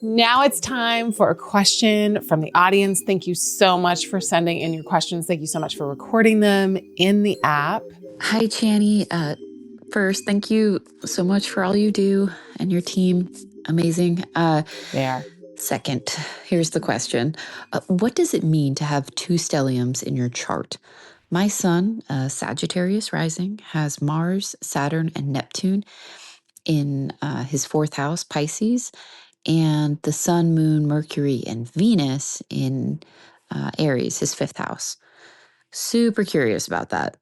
Now it's time for a question from the audience. Thank you so much for sending in your questions. Thank you so much for recording them in the app. Hi, Chani. First, thank you so much for all you do and your team. Amazing. There. Second, here's the question. What does it mean to have two stelliums in your chart? My sun, Sagittarius rising, has Mars, Saturn, and Neptune in his fourth house, Pisces, and the sun, moon, Mercury, and Venus in Aries, his fifth house. Super curious about that.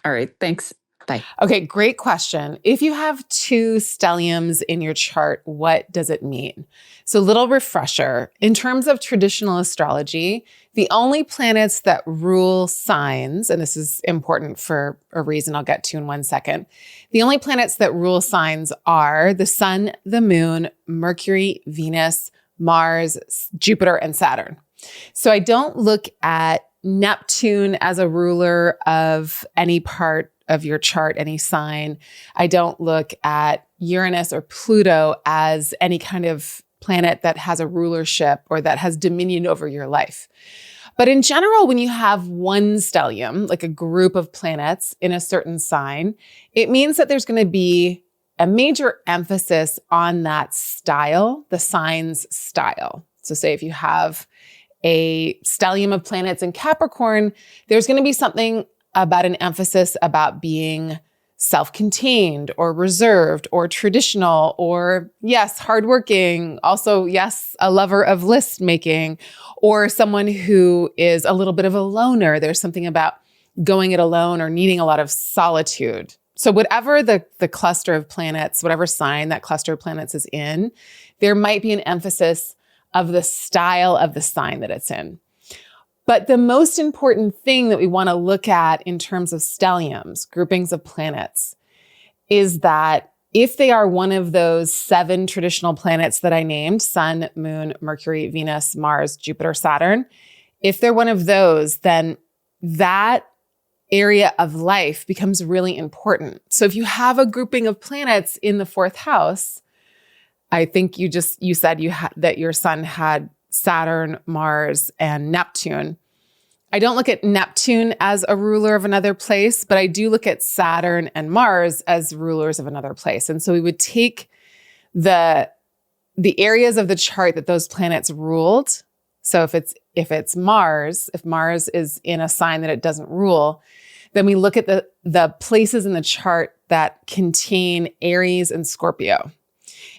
All right, thanks. Bye. Okay, great question. If you have two stelliums in your chart, what does it mean? So, little refresher. In terms of traditional astrology, the only planets that rule signs, and this is important for a reason I'll get to in 1 second, the only planets that rule signs are the sun, the moon, Mercury, Venus, Mars, Jupiter, and Saturn. So I don't look at Neptune as a ruler of any part of your chart, any sign. I don't look at Uranus or Pluto as any kind of planet that has a rulership or that has dominion over your life. But in general, when you have one stellium, like a group of planets in a certain sign, it means that there's going to be a major emphasis on that style, the sign's style. So say if you have a stellium of planets in Capricorn, there's going to be something about an emphasis about being self-contained or reserved or traditional or, yes, hardworking. Also, yes, a lover of list making or someone who is a little bit of a loner. There's something about going it alone or needing a lot of solitude. So whatever the cluster of planets, whatever sign that cluster of planets is in, there might be an emphasis of the style of the sign that it's in. But the most important thing that we want to look at in terms of stelliums, groupings of planets, is that if they are one of those 7 traditional planets that I named, Sun, Moon, Mercury, Venus, Mars, Jupiter, Saturn, if they're one of those, then that area of life becomes really important. So if you have a grouping of planets in the 4th house, I think you said that your sun had Saturn, Mars, and Neptune. I don't look at Neptune as a ruler of another place, but I do look at Saturn and Mars as rulers of another place. And so we would take the areas of the chart that those planets ruled. So if it's Mars, if Mars is in a sign that it doesn't rule, then we look at the places in the chart that contain Aries and Scorpio.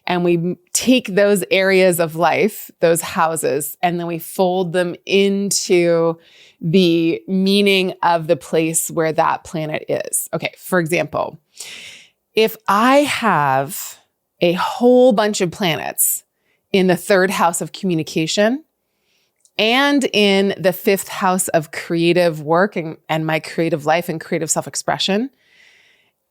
And we take those areas of life, those houses, and then we fold them into the meaning of the place where that planet is. Okay, for example, if I have a whole bunch of planets in the 3rd house of communication and in the 5th house of creative work and my creative life and creative self-expression,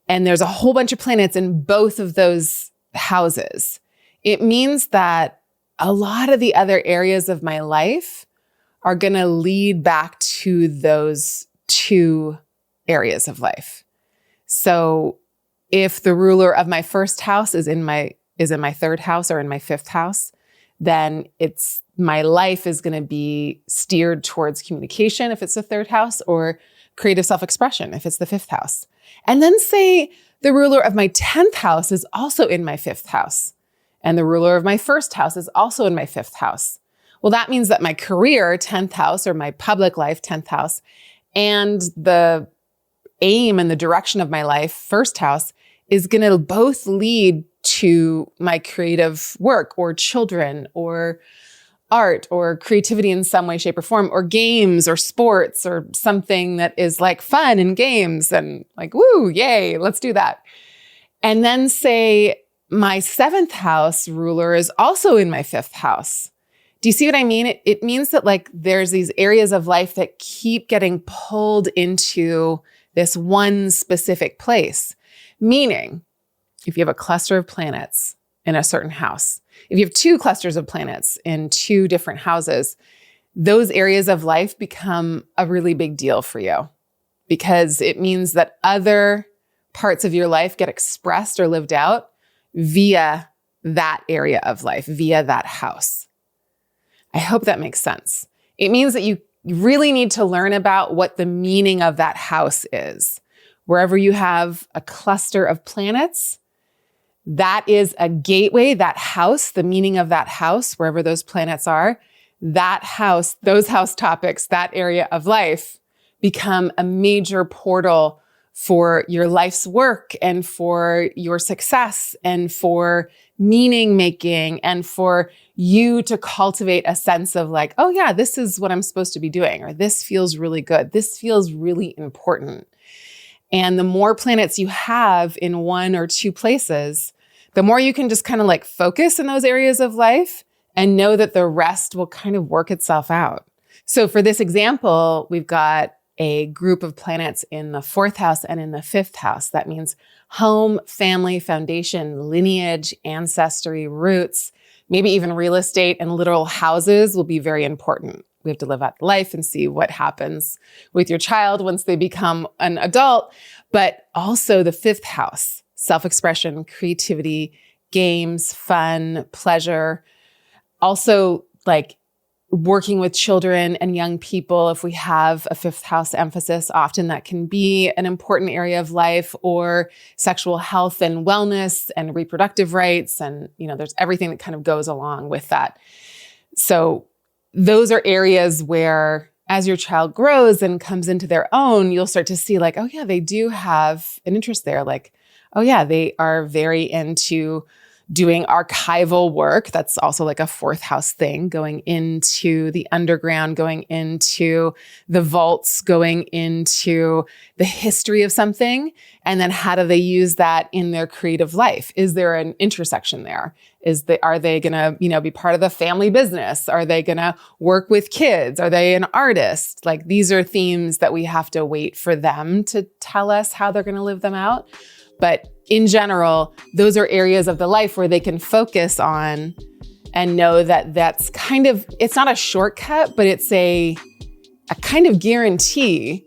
and there's a whole bunch of planets in both of those houses, it means that a lot of the other areas of my life are going to lead back to those 2 areas of life. So if the ruler of my 1st house is in my 3rd house or in my 5th house, then my life is going to be steered towards communication if it's the 3rd house, or creative self-expression if it's the 5th house. And then say the ruler of my 10th house is also in my 5th house, and the ruler of my 1st house is also in my 5th house. Well, that means that my career, 10th house, or my public life, 10th house, and the aim and the direction of my life, 1st house, is going to both lead to my creative work or children or art or creativity in some way, shape, or form, or games or sports or something that is like fun and games and like, woo, yay, let's do that. And then say my 7th house ruler is also in my 5th house. Do you see what I mean? It means that like there's these areas of life that keep getting pulled into this one specific place. Meaning, if you have a cluster of planets in a certain house, if you have 2 clusters of planets in 2 different houses, those areas of life become a really big deal for you because it means that other parts of your life get expressed or lived out via that area of life via that house. I hope that makes sense. It means that you really need to learn about what the meaning of that house is. Wherever you have a cluster of planets, that is a gateway, that house, the meaning of that house, wherever those planets are, that house, those house topics, that area of life become a major portal for your life's work and for your success and for meaning making and for you to cultivate a sense of like, oh yeah, this is what I'm supposed to be doing, or this feels really good. This feels really important. And the more planets you have in one or two places, the more you can just kind of like focus in those areas of life and know that the rest will kind of work itself out. So for this example, we've got a group of planets in the 4th house and in the 5th house. That means home, family, foundation, lineage, ancestry, roots, maybe even real estate and literal houses will be very important. We have to live out life and see what happens with your child once they become an adult, but also the 5th house, self-expression, creativity, games, fun, pleasure. Also, like working with children and young people, if we have a 5th house emphasis, often that can be an important area of life, or sexual health and wellness and reproductive rights. And, there's everything that kind of goes along with that. So those are areas where as your child grows and comes into their own, you'll start to see like, oh yeah, they do have an interest there. Like, oh yeah, they are very into doing archival work. That's also like a 4th house thing, going into the underground, going into the vaults, going into the history of something. And then how do they use that in their creative life? Is there an intersection there? Are they going to, be part of the family business? Are they going to work with kids? Are they an artist? Like, these are themes that we have to wait for them to tell us how they're going to live them out. But in general, those are areas of the life where they can focus on and know that that's kind of, it's not a shortcut, but it's a kind of guarantee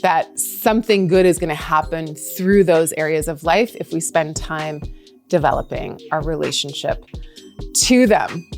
that something good is going to happen through those areas of life if we spend time developing our relationship to them.